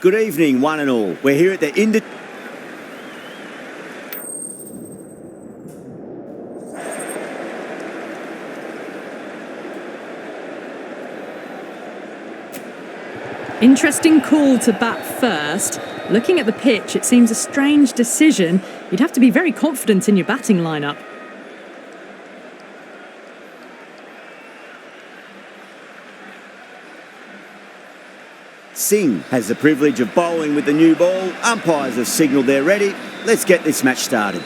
Good evening, one and all. We're here at the Interesting call to bat first. Looking at the pitch, it seems a strange decision. You'd have to be very confident in your batting lineup. Singh has the privilege of bowling with the new ball. Umpires have signalled they're ready. Let's get this match started.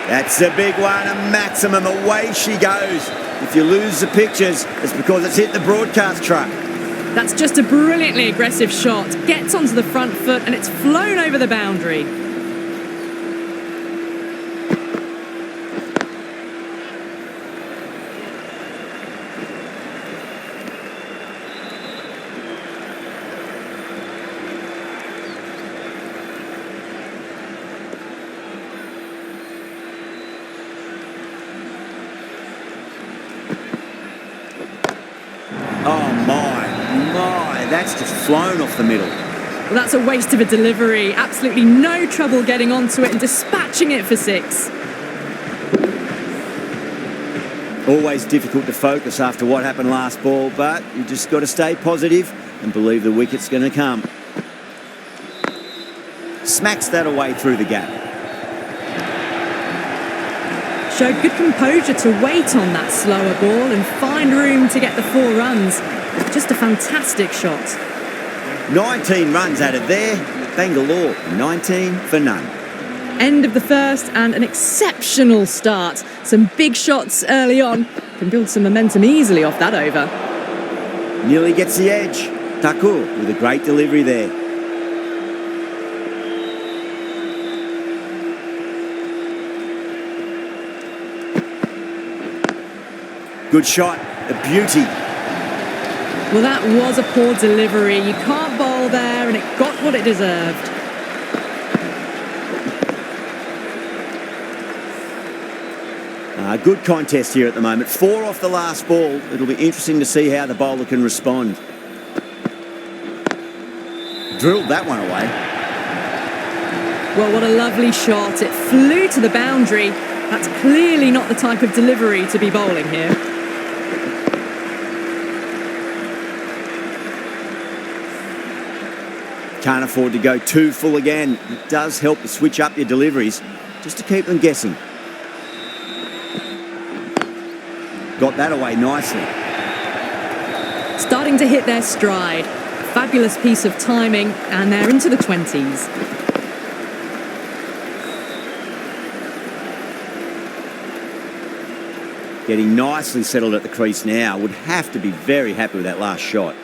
That's a big one, a maximum. Away she goes. If you lose the pictures, it's because it's hit the broadcast truck. That's just a brilliantly aggressive shot. Gets onto the front foot and it's flown over the boundary. Oh my, that's just flown off the middle. Well, that's a waste of a delivery. Absolutely no trouble getting onto it and dispatching it for 6. Always difficult to focus after what happened last ball, but you just got to stay positive and believe the wicket's going to come. Smacks that away through the gap. Showed good composure to wait on that slower ball and find room to get the 4 runs. Just a fantastic shot. 19 runs added there. Bangalore, 19 for none. End of the first and an exceptional start. Some big shots early on. Can build some momentum easily off that over. Nearly gets the edge. Thakur with a great delivery there. Good shot, a beauty. Well, that was a poor delivery. You can't bowl there, and it got what it deserved. Good contest here at the moment. 4 off the last ball. It'll be interesting to see how the bowler can respond. Drilled that one away. Well, what a lovely shot. It flew to the boundary. That's clearly not the type of delivery to be bowling here. Can't afford to go too full again. It does help to switch up your deliveries, just to keep them guessing. Got that away nicely. Starting to hit their stride. Fabulous piece of timing, and they're into the 20s. Getting nicely settled at the crease now. Would have to be very happy with that last shot.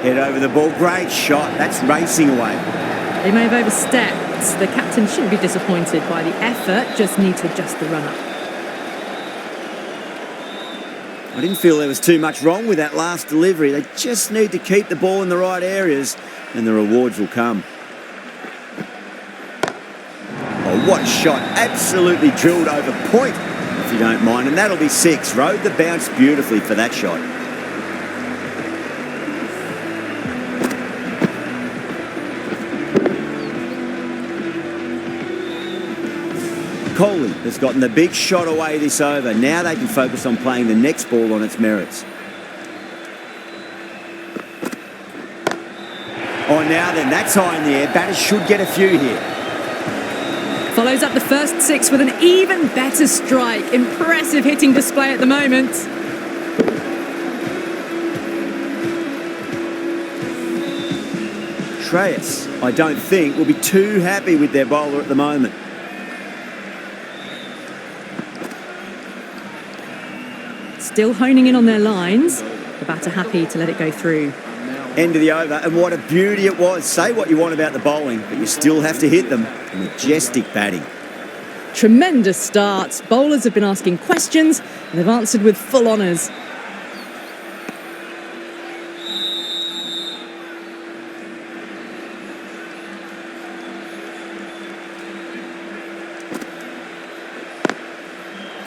Head over the ball. Great shot. That's racing away. They may have overstepped. The captain shouldn't be disappointed by the effort. Just need to adjust the run-up. I didn't feel there was too much wrong with that last delivery. They just need to keep the ball in the right areas and the rewards will come. Oh, what a shot. Absolutely drilled over point, if you don't mind. And that'll be 6. Rode the bounce beautifully for that shot. Kohli has gotten the big shot away this over. Now they can focus on playing the next ball on its merits. Oh, now then, that's high in the air. Batters should get a few here. Follows up the first 6 with an even better strike. Impressive hitting display at the moment. Travis, I don't think, will be too happy with their bowler at the moment. Still honing in on their lines. The batter happy to let it go through. End of the over, and what a beauty it was. Say what you want about the bowling, but you still have to hit them. Majestic batting. Tremendous start. Bowlers have been asking questions and they've answered with full honours.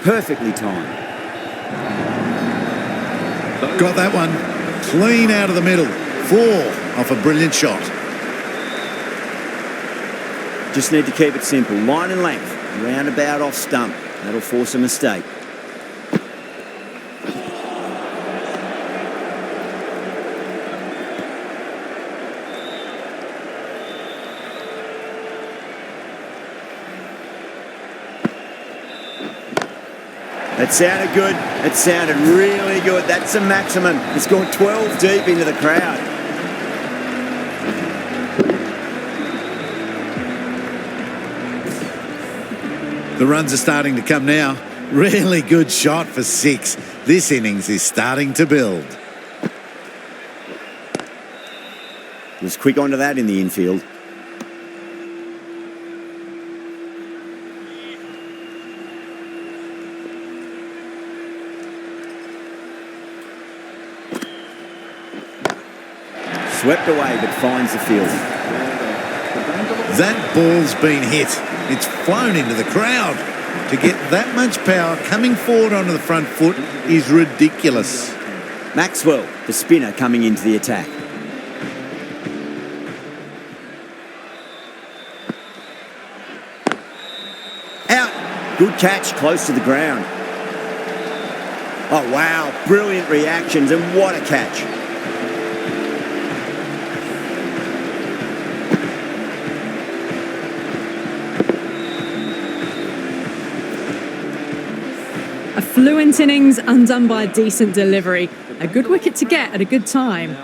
Perfectly timed. Got that one. Clean out of the middle. 4 off a brilliant shot. Just need to keep it simple. Line and length. Roundabout off stump. That'll force a mistake. That sounded good. It sounded really good. That's a maximum. It's gone 12 deep into the crowd. The runs are starting to come now. Really good shot for 6. This innings is starting to build. Was quick onto that in the infield. Swept away, but finds the field. That ball's been hit. It's flown into the crowd. To get that much power coming forward onto the front foot is ridiculous. Maxwell, the spinner, coming into the attack. Out. Good catch, close to the ground. Oh, wow. Brilliant reactions, and what a catch. A fluent innings undone by a decent delivery. A good wicket to get at a good time.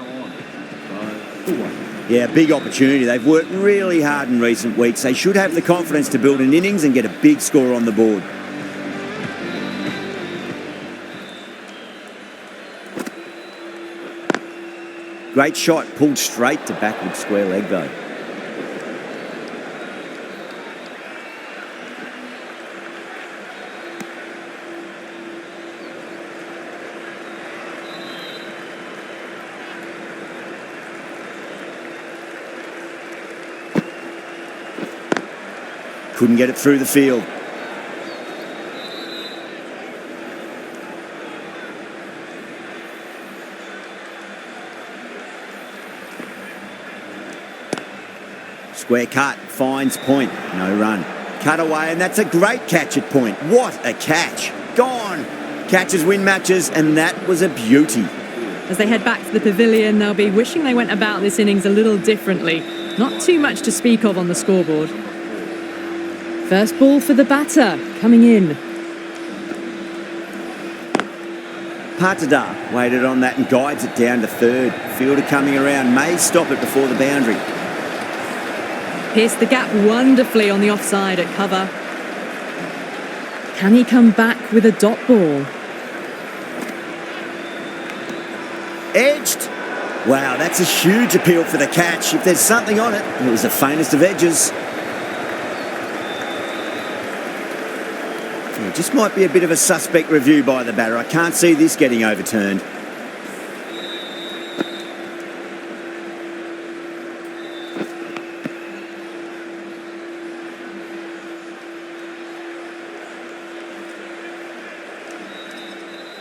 Yeah, big opportunity. They've worked really hard in recent weeks. They should have the confidence to build an innings and get a big score on the board. Great shot, pulled straight to backward square leg though. Couldn't get it through the field. Square cut, finds point, no run. Cut away, and that's a great catch at point. What a catch. Gone. Catches win matches, and that was a beauty. As they head back to the pavilion, they'll be wishing they went about this innings a little differently. Not too much to speak of on the scoreboard. First ball for the batter, coming in. Patada waited on that and guides it down to third. Fielder coming around, may stop it before the boundary. Pierced the gap wonderfully on the offside at cover. Can he come back with a dot ball? Edged. Wow, that's a huge appeal for the catch. If there's something on it, it was the faintest of edges. It just might be a bit of a suspect review by the batter. I can't see this getting overturned.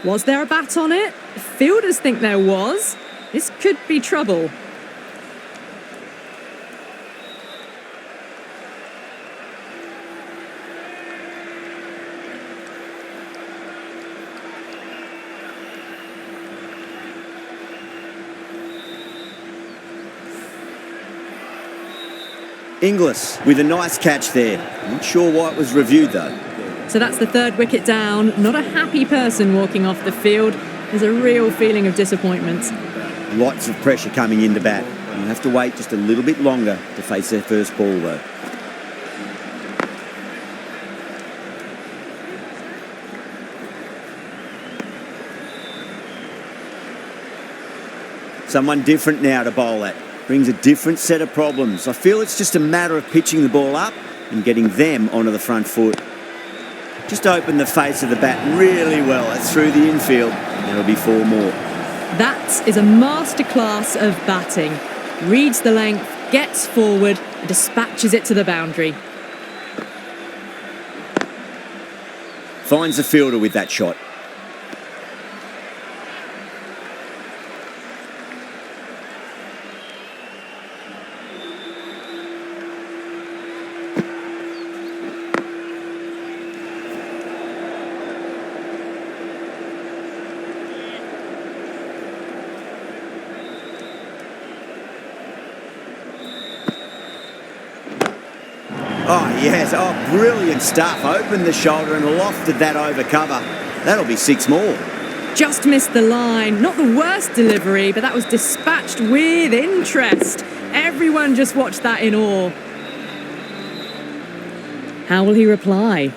Was there a bat on it? Fielders think there was. This could be trouble. Inglis with a nice catch there. Not sure why it was reviewed though. So that's the third wicket down. Not a happy person walking off the field. There's a real feeling of disappointment. Lots of pressure coming in to bat. They'll have to wait just a little bit longer to face their first ball, though. Someone different now to bowl at. Brings a different set of problems. I feel it's just a matter of pitching the ball up and getting them onto the front foot. Just open the face of the bat really well. It's through the infield. There'll be 4 more. That is a masterclass of batting. Reads the length, gets forward, and dispatches it to the boundary. Finds the fielder with that shot. Oh, yes. Oh, brilliant stuff. Opened the shoulder and lofted that over cover. That'll be 6 more. Just missed the line. Not the worst delivery, but that was dispatched with interest. Everyone just watched that in awe. How will he reply?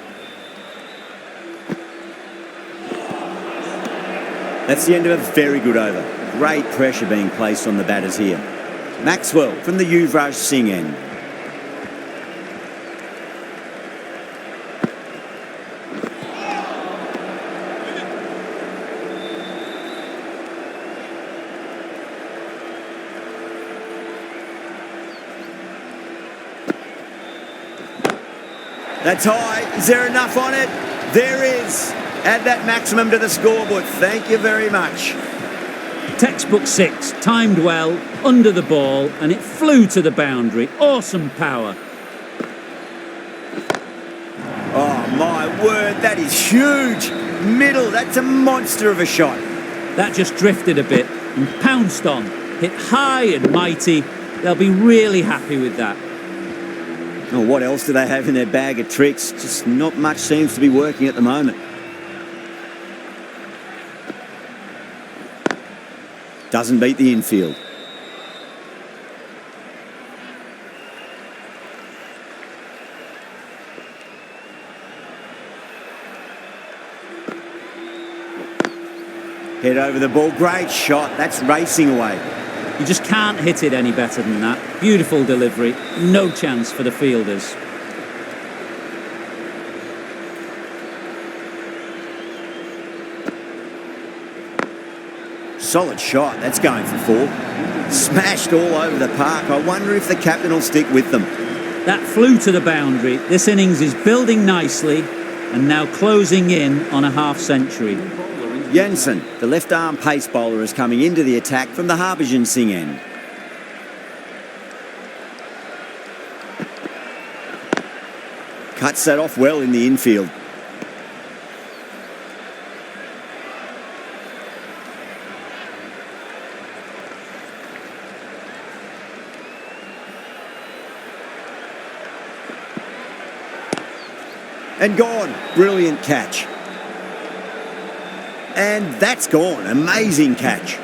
That's the end of a very good over. Great pressure being placed on the batters here. Maxwell from the Yuvraj Singh end. That's high. Is there enough on it? There is. Add that maximum to the scoreboard. Thank you very much. Textbook 6, timed well, under the ball, and it flew to the boundary. Awesome power. Oh, my word, that is huge. Middle, that's a monster of a shot. That just drifted a bit and pounced on. Hit high and mighty. They'll be really happy with that. Oh, what else do they have in their bag of tricks? Just not much seems to be working at the moment. Doesn't beat the infield. Head over the ball. Great shot. That's racing away. You just can't hit it any better than that. Beautiful delivery. No chance for the fielders. Solid shot. That's going for 4. Smashed all over the park. I wonder if the captain will stick with them. That flew to the boundary. This innings is building nicely and now closing in on a half-century. Jensen, the left-arm pace bowler, is coming into the attack from the Harbhajan Singh end. Cuts that off well in the infield. And gone. Brilliant catch. And that's gone. Amazing catch.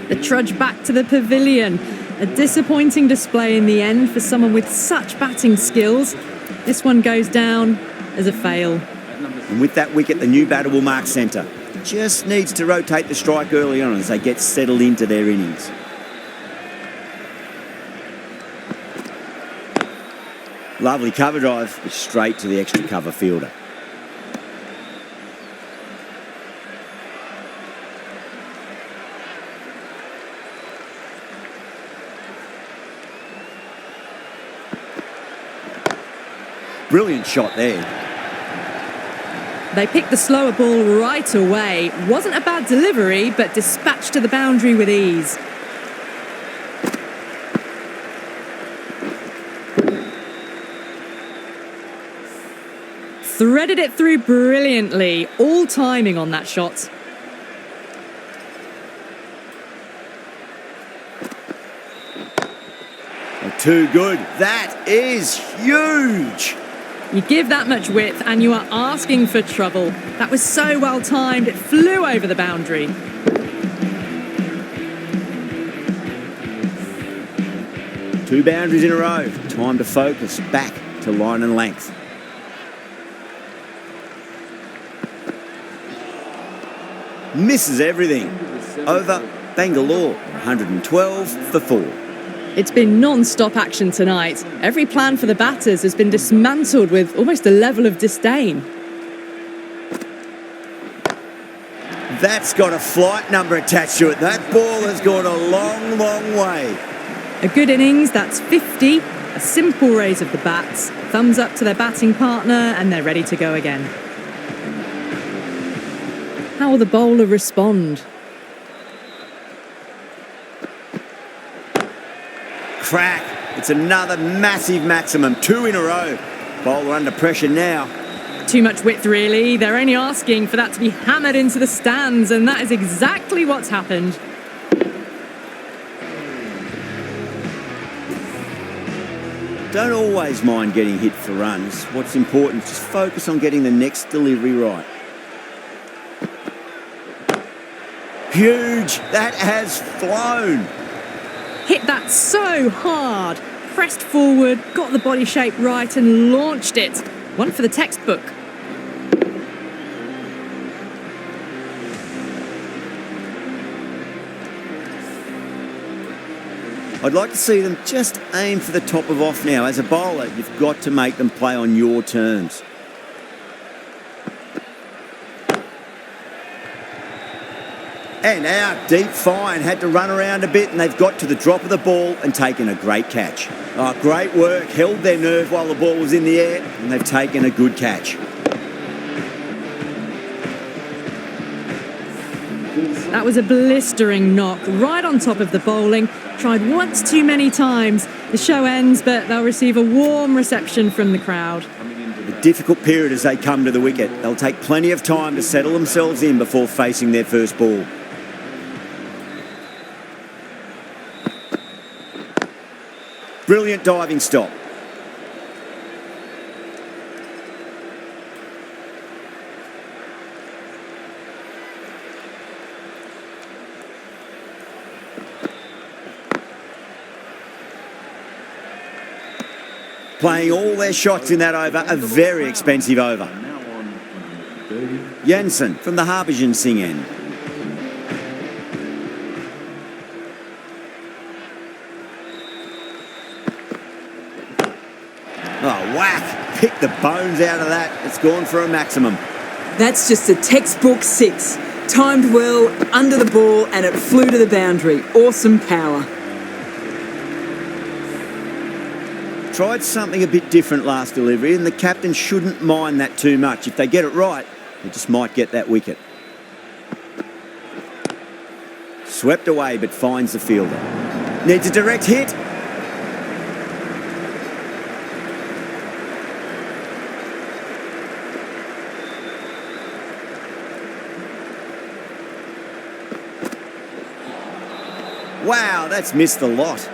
The trudge back to the pavilion. A disappointing display in the end for someone with such batting skills. This one goes down as a fail. And with that wicket, the new batter will mark centre. Just needs to rotate the strike early on as they get settled into their innings. Lovely cover drive, but straight to the extra cover fielder. Brilliant shot there. They picked the slower ball right away. Wasn't a bad delivery, but dispatched to the boundary with ease. Threaded it through brilliantly. All timing on that shot. Oh, too good. That is huge. You give that much width and you are asking for trouble. That was so well timed, it flew over the boundary. Two boundaries in a row. Time to focus. Back to line and length. Misses everything. Over Bangalore, 112 for 4. It's been non-stop action tonight. Every plan for the batters has been dismantled with almost a level of disdain. That's got a flight number attached to it. That ball has gone a long, long way. A good innings, that's 50. A simple raise of the bats. Thumbs up to their batting partner and they're ready to go again. How will the bowler respond? Crack. It's another massive maximum. 2 in a row. Bowler under pressure now. Too much width, really. They're only asking for that to be hammered into the stands, and that is exactly what's happened. Don't always mind getting hit for runs. What's important is just focus on getting the next delivery right. Huge. That has flown. Hit that so hard. Pressed forward, got the body shape right and launched it. One for the textbook. I'd like to see them just aim for the top of off now. As a bowler, you've got to make them play on your terms. And out, deep fine, had to run around a bit and they've got to the drop of the ball and taken a great catch. Oh, great work, held their nerve while the ball was in the air and they've taken a good catch. That was a blistering knock, right on top of the bowling. Tried once too many times. The show ends, but they'll receive a warm reception from the crowd. A difficult period as they come to the wicket. They'll take plenty of time to settle themselves in before facing their first ball. Brilliant diving stop. Playing all their shots in that over, a very expensive over. Jensen from the Harbhajan Singh end. Oh, whack! Pick the bones out of that. It's gone for a maximum. That's just a textbook 6. Timed well, under the ball, and it flew to the boundary. Awesome power. Tried something a bit different last delivery, and the captain shouldn't mind that too much. If they get it right, they just might get that wicket. Swept away, but finds the fielder. Needs a direct hit. Wow, that's missed the lot.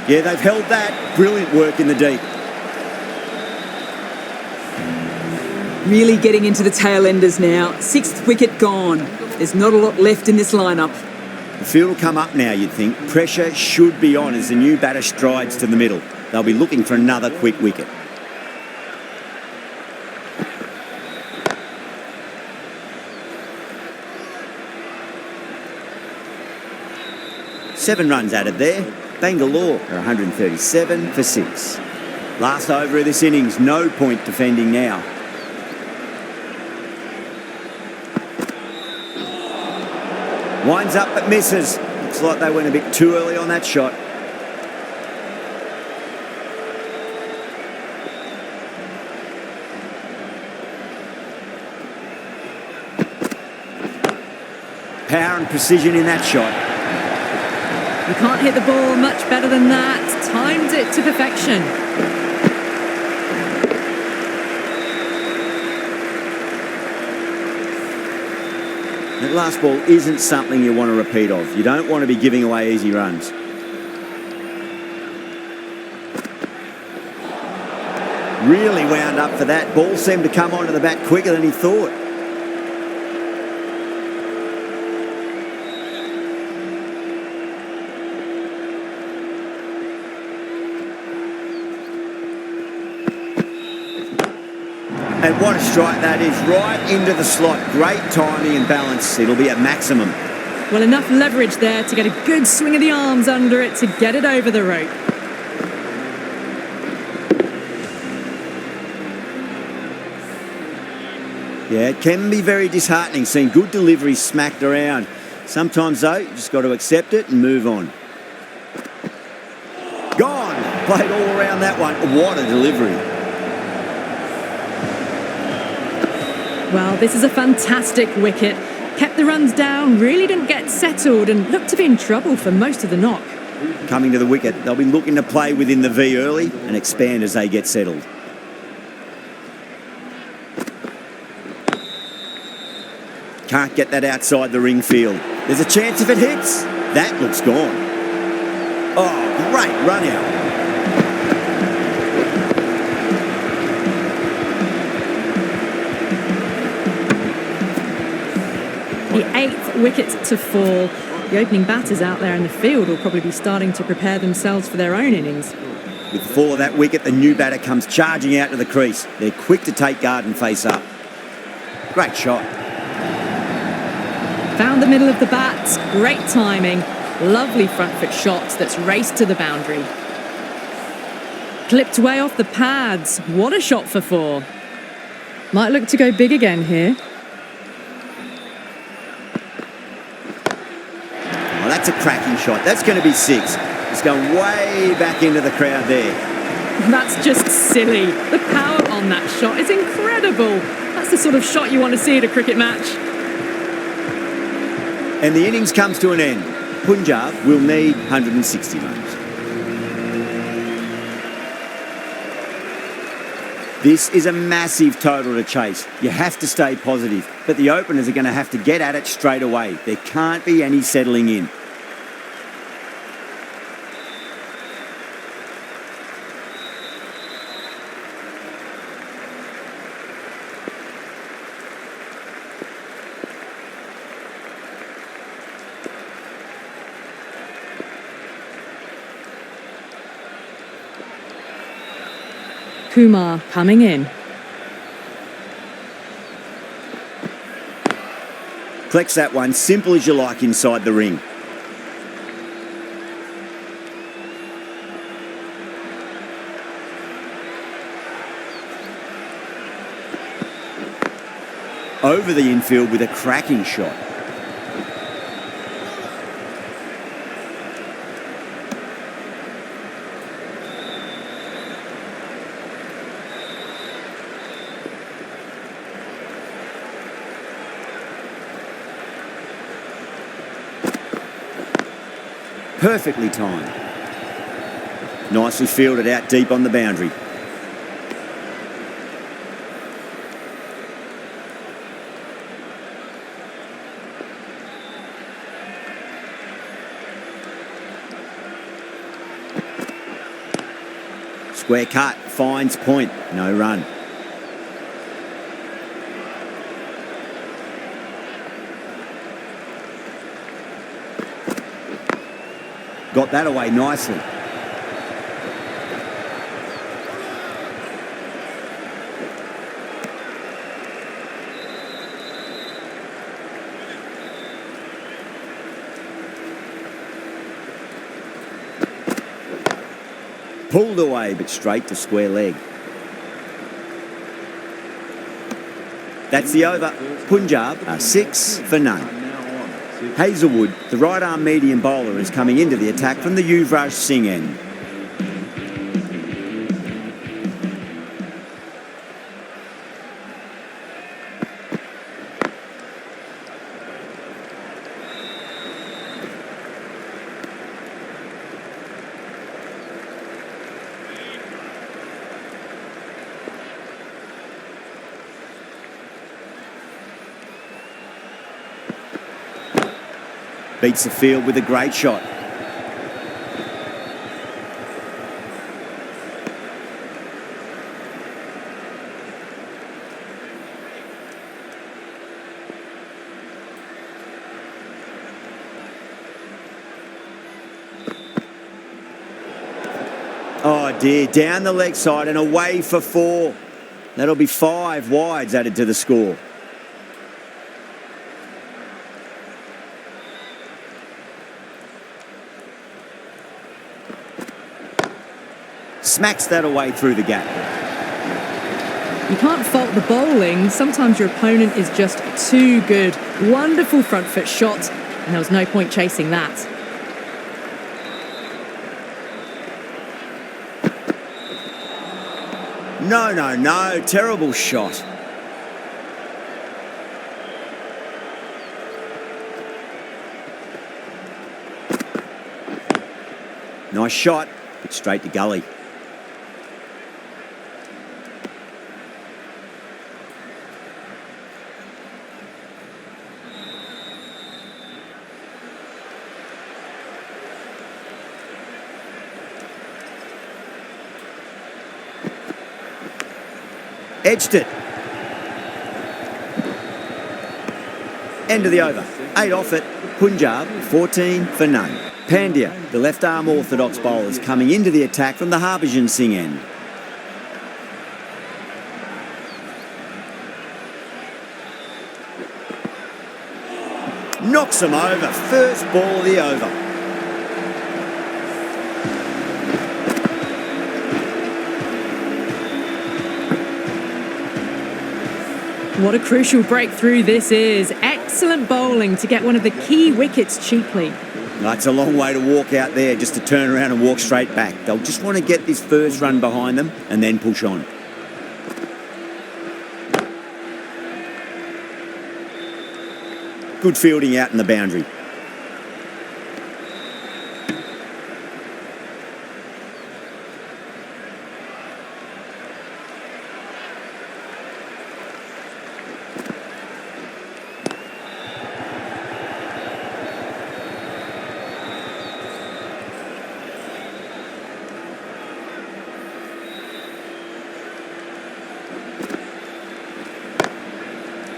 Yeah, they've held that. Brilliant work in the deep. Really getting into the tail enders now. 6th wicket gone. There's not a lot left in this lineup. The field will come up now, you'd think. Pressure should be on as the new batter strides to the middle. They'll be looking for another quick wicket. Seven runs added there. Bangalore are 137 for 6. Last over of this innings, no point defending now. Winds up but misses. Looks like they went a bit too early on that shot. Power and precision in that shot. You can't hit the ball much better than that. Timed it to perfection. That last ball isn't something you want to repeat of. You don't want to be giving away easy runs. Really wound up for that. Ball seemed to come onto the bat quicker than he thought. And what a strike that is, right into the slot. Great timing and balance. It'll be at maximum. Well, enough leverage there to get a good swing of the arms under it to get it over the rope. Yeah, it can be very disheartening seeing good deliveries smacked around. Sometimes, though, you just got to accept it and move on. Gone. Played all around that one. What a delivery. Well, this is a fantastic wicket. Kept the runs down, really didn't get settled and looked to be in trouble for most of the knock. Coming to the wicket, they'll be looking to play within the V early and expand as they get settled. Can't get that outside the ring field. There's a chance if it hits. That looks gone. Oh, great run out. The 8th wicket to fall. The opening batters out there in the field will probably be starting to prepare themselves for their own innings. With the fall of that wicket, the new batter comes charging out to the crease. They're quick to take guard and face up. Great shot. Found the middle of the bat. Great timing. Lovely front foot shot that's raced to the boundary. Clipped way off the pads. What a shot for 4. Might look to go big again here. Oh, that's a cracking shot. That's going to be 6. It's going way back into the crowd there. That's just silly. The power on that shot is incredible. That's the sort of shot you want to see at a cricket match. And the innings comes to an end. Punjab will need 160 runs. This is a massive total to chase. You have to stay positive, but the openers are going to have to get at it straight away. There can't be any settling in. Kumar coming in. Collects that one, simple as you like inside the ring. Over the infield with a cracking shot. Perfectly timed. Nicely fielded out deep on the boundary. Square cut, finds point, no run. Got that away nicely. Pulled away, but straight to square leg. That's the over. Punjab are 6 for none. Hazelwood, the right-arm medium bowler, is coming into the attack from the Yuvraj Singh end. Beats the field with a great shot. Oh dear, down the leg side and away for 4. That'll be 5 wides added to the score. Smacks that away through the gap. You can't fault the bowling. Sometimes your opponent is just too good. Wonderful front foot shot, and there was no point chasing that. No. Terrible shot. Nice shot, but straight to gully. Edged it. End of the over. 8 off it. Punjab, 14 for none. Pandya, the left-arm orthodox bowler, is coming into the attack from the Harbhajan Singh end. Knocks him over. First ball of the over. What a crucial breakthrough this is. Excellent bowling to get one of the key wickets cheaply. That's a long way to walk out there just to turn around and walk straight back. They'll just want to get this first run behind them and then push on. Good fielding out in the boundary.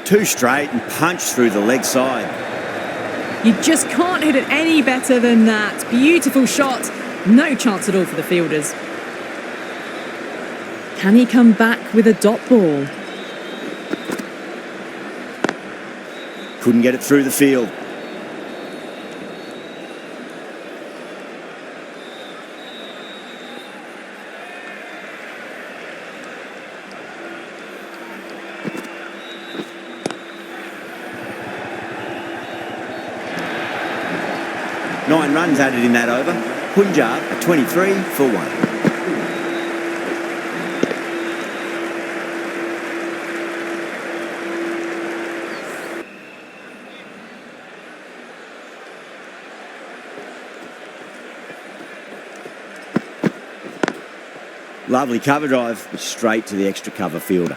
Two straight and punch through the leg side. You just can't hit it any better than that. Beautiful shot. No chance at all for the fielders. Can he come back with a dot ball? Couldn't get it through the field. Nine runs added in that over. Punjab are 23 for 1. Lovely cover drive, straight to the extra cover fielder.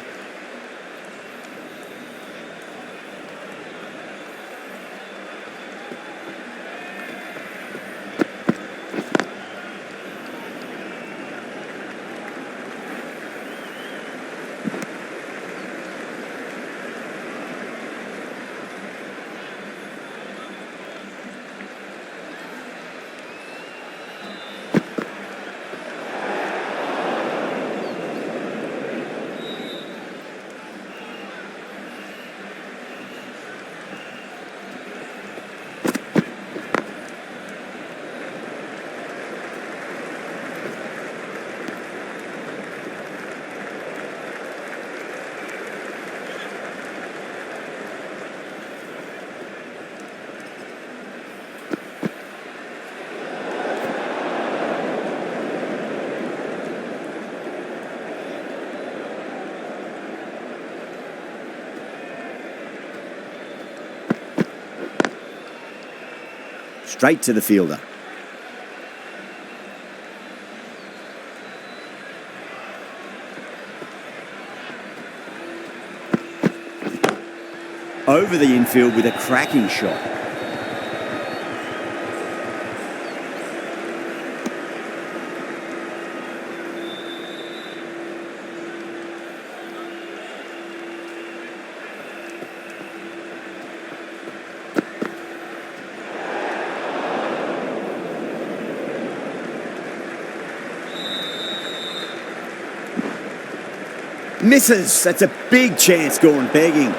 straight to the fielder. Over the infield with a cracking shot. Misses. That's a big chance going begging.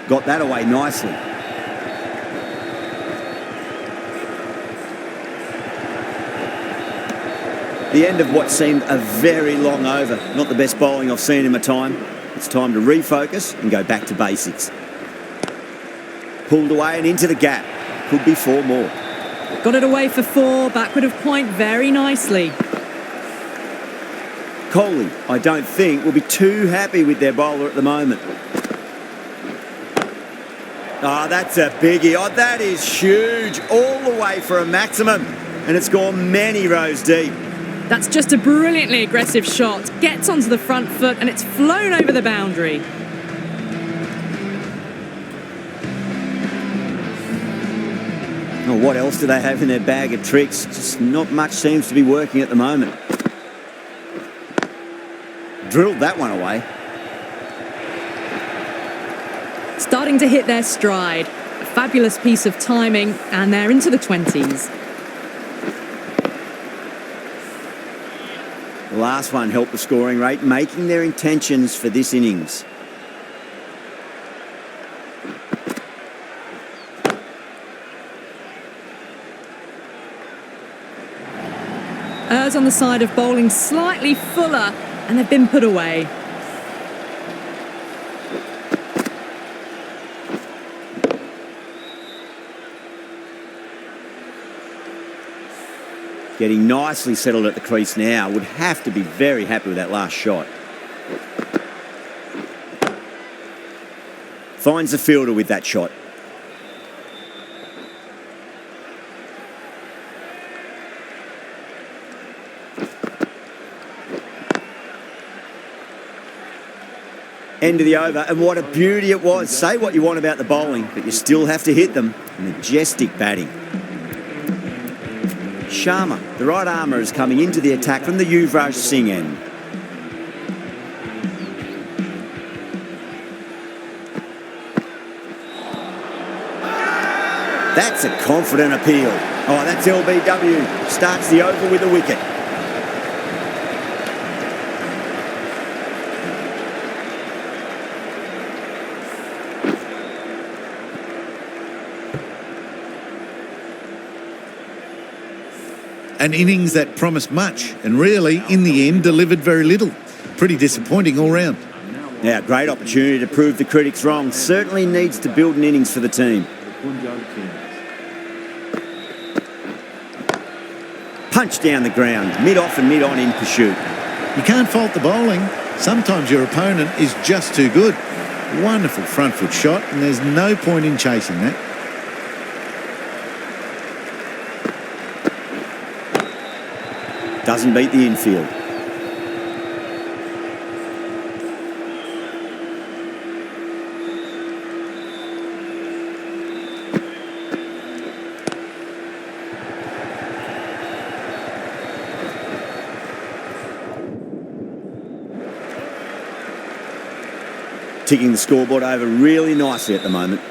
Got that away nicely. The end of what seemed a very long over. Not the best bowling I've seen in my time. It's time to refocus and go back to basics. Pulled away and into the gap. Could be 4 more. Got it away for 4, backward of point very nicely. Kohli, I don't think, will be too happy with their bowler at the moment. Oh, that's a biggie. Oh, that is huge. All the way for a maximum. And it's gone many rows deep. That's just a brilliantly aggressive shot. Gets onto the front foot and it's flown over the boundary. Oh, what else do they have in their bag of tricks? Just not much seems to be working at the moment. Drilled that one away. Starting to hit their stride. A fabulous piece of timing, and they're into the 20s. The last one helped the scoring rate, making their intentions for this innings. Errs on the side of bowling slightly fuller, and they've been put away. Getting nicely settled at the crease now. Would have to be very happy with that last shot. Finds the fielder with that shot. End of the over, and what a beauty it was. Say what you want about the bowling, but you still have to hit them. Majestic batting. Sharma, the right armour, is coming into the attack from the Yuvraj Singh end. That's a confident appeal. Oh, that's LBW. Starts the over with a wicket. An innings that promised much and really, in the end, delivered very little. Pretty disappointing all round. Now, great opportunity to prove the critics wrong. Certainly needs to build an innings for the team. Punch down the ground, mid-off and mid-on in pursuit. You can't fault the bowling. Sometimes your opponent is just too good. Wonderful front foot shot, and there's no point in chasing that. Doesn't beat the infield. Ticking the scoreboard over really nicely at the moment.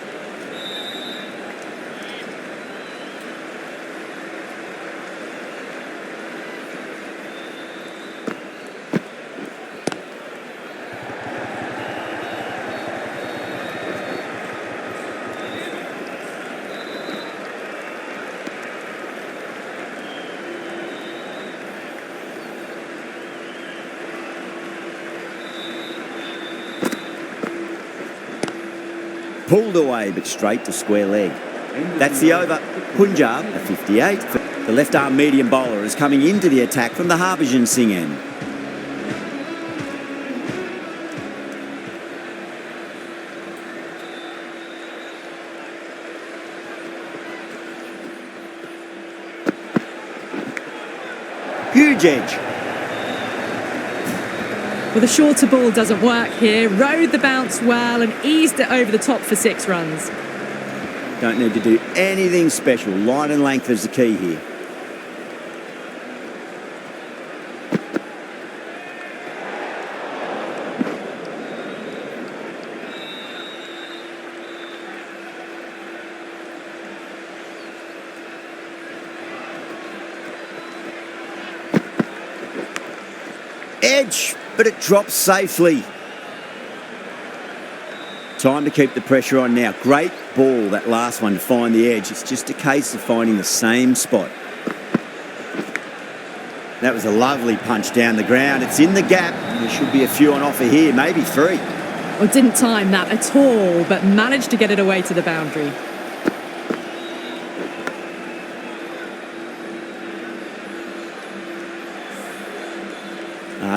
Pulled away, but straight to square leg. That's the over. Punjab, a 58. The left-arm medium bowler is coming into the attack from the Harbhajan Singh end. Huge edge. Well, the shorter ball doesn't work here. Rode the bounce well and eased it over the top for 6 runs. Don't need to do anything special. Line and length is the key here. Edge, but it drops safely. Time to keep the pressure on now. Great ball, that last one, to find the edge. It's just a case of finding the same spot. That was a lovely punch down the ground. It's in the gap. There should be a few on offer here, maybe 3. Well, didn't time that at all, but managed to get it away to the boundary.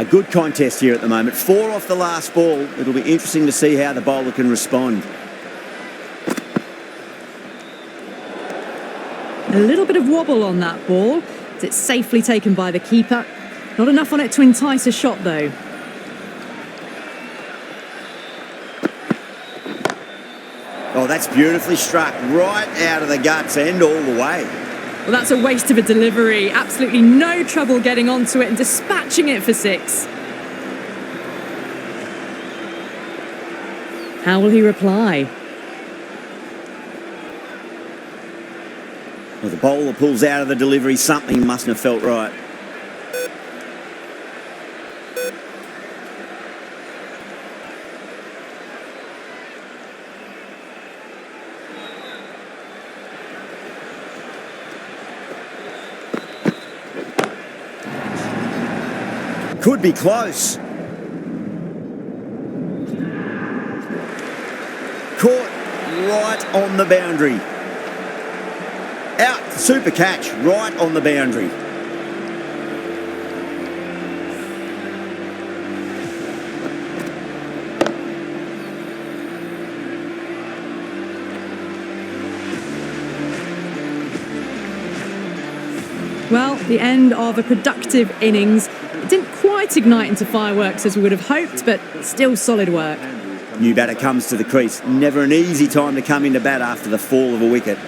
Good contest here at the moment. 4 off the last ball. It'll be interesting to see how the bowler can respond. A little bit of wobble on that ball. It's safely taken by the keeper. Not enough on it to entice a shot, though. Oh, that's beautifully struck. Right out of the guts end all the way. Well, that's a waste of a delivery. Absolutely no trouble getting onto it and dispatching it for 6. How will he reply? Well, the bowler pulls out of the delivery. Something mustn't have felt right. Could be close. Caught right on the boundary. Out, super catch, right on the boundary. Well, the end of a productive innings. It didn't quite ignite into fireworks as we would have hoped, but still solid work. New batter comes to the crease. Never an easy time to come into bat after the fall of a wicket.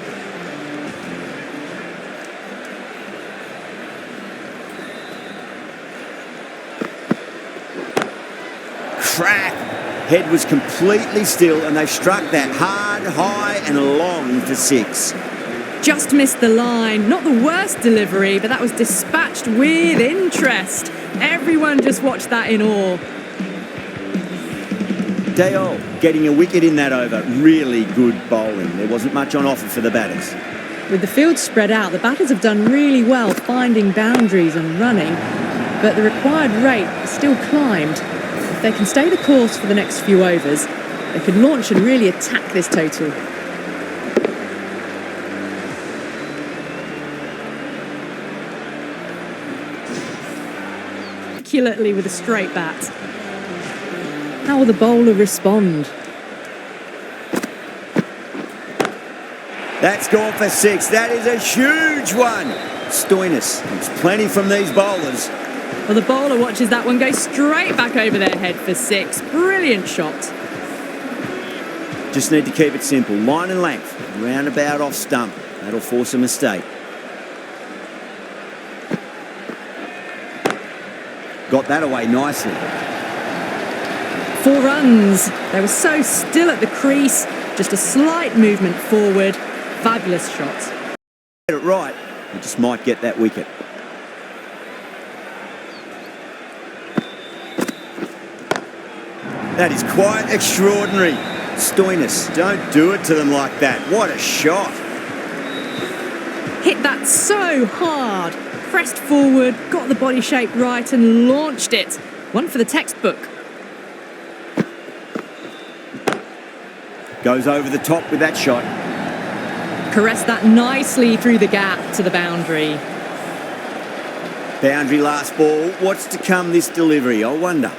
Crack! Head was completely still and they struck that hard, high and long for 6. Just missed the line. Not the worst delivery, but that was dispatched with interest. Everyone just watched that in awe. Dale getting a wicket in that over. Really good bowling. There wasn't much on offer for the batters. With the field spread out, the batters have done really well finding boundaries and running, but the required rate has still climbed. If they can stay the course for the next few overs, they could launch and really attack this total. Immaculately with a straight bat. How will the bowler respond? That's gone for 6. That is a huge one. Stoinis. It's plenty from these bowlers. Well, the bowler watches that one go straight back over their head for 6. Brilliant shot. Just need to keep it simple. Line and length. Roundabout off stump. That'll force a mistake. Got that away nicely. 4 runs. They were so still at the crease. Just a slight movement forward. Fabulous shot. Get it right. He just might get that wicket. That is quite extraordinary. Stoinis, don't do it to them like that. What a shot. Hit that so hard. Pressed forward, got the body shape right and launched it. One for the textbook. Goes over the top with that shot. Caressed that nicely through the gap to the boundary. Boundary last ball. What's to come this delivery? I wonder.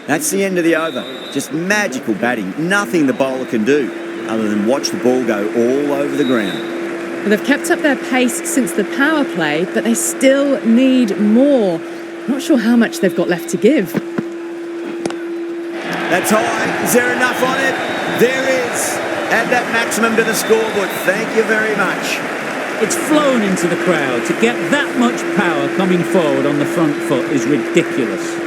That's the end of the over. Just magical batting. Nothing the bowler can do other than watch the ball go all over the ground. Well, they've kept up their pace since the power play, but they still need more. Not sure how much they've got left to give. That's high. Is there enough on it? There is. Add that maximum to the scoreboard. Thank you very much. It's flown into the crowd. To get that much power coming forward on the front foot is ridiculous.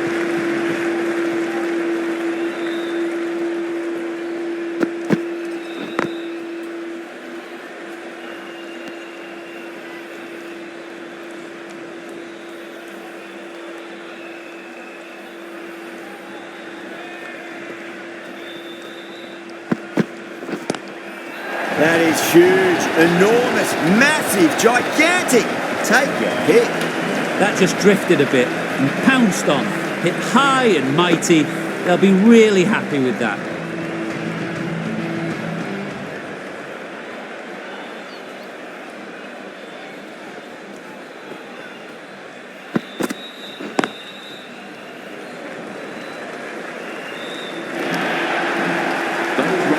That is huge, enormous, massive, gigantic. Take your pick. That just drifted a bit and pounced on. Hit high and mighty. They'll be really happy with that.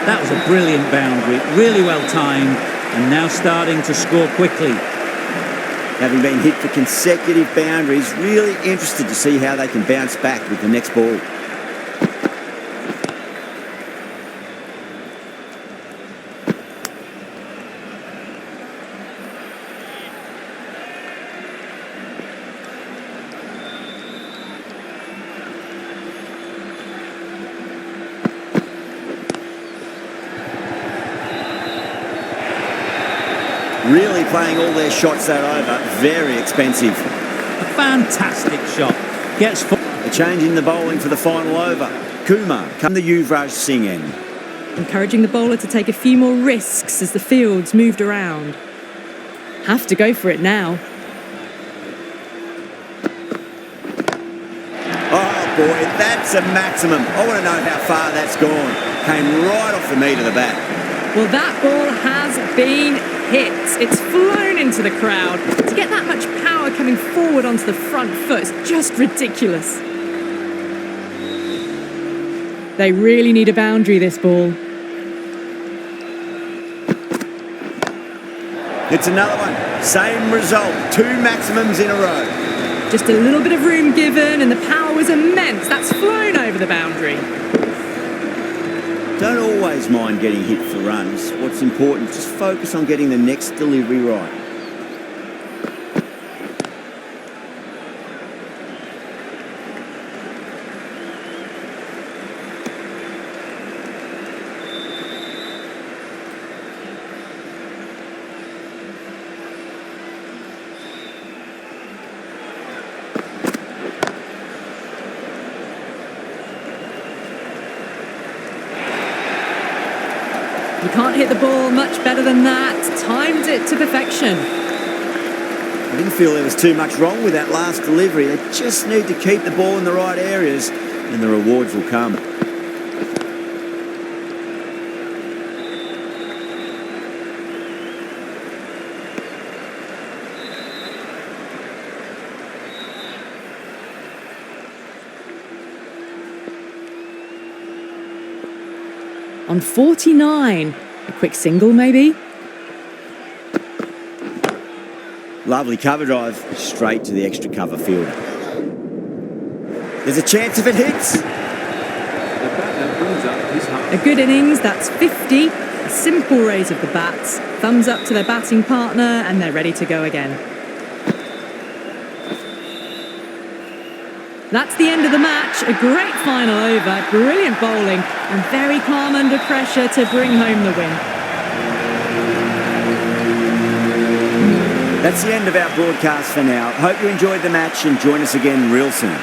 That was a brilliant boundary, really well timed, and now starting to score quickly. Having been hit for consecutive boundaries, really interested to see how they can bounce back with the next ball. Really playing all their shots that over. Very expensive. A fantastic shot. Gets A change in the bowling for the final over. Kumar, come the Yuvraj Singh end. Encouraging the bowler to take a few more risks as the field's moved around. Have to go for it now. Oh boy, that's a maximum. I want to know how far that's gone. Came right off the meat of the bat. Well, that ball has been hit. It's flown into the crowd. To get that much power coming forward onto the front foot is just ridiculous. They really need a boundary, this ball. It's another one. Same result. 2 maximums in a row. Just a little bit of room given and the power was immense. That's flown over the boundary. Don't always mind getting hit for runs. What's important, just focus on getting the next delivery right. You can't hit the ball much better than that. Timed it to perfection. I didn't feel there was too much wrong with that last delivery. They just need to keep the ball in the right areas and the rewards will come. On 49. A quick single, maybe? Lovely cover drive, straight to the extra cover fielder. There's a chance if it hits. A good innings, that's 50. A simple raise of the bats. Thumbs up to their batting partner and they're ready to go again. That's the end of the match. A great final over, brilliant bowling and very calm under pressure to bring home the win. That's the end of our broadcast for now. Hope you enjoyed the match and join us again real soon.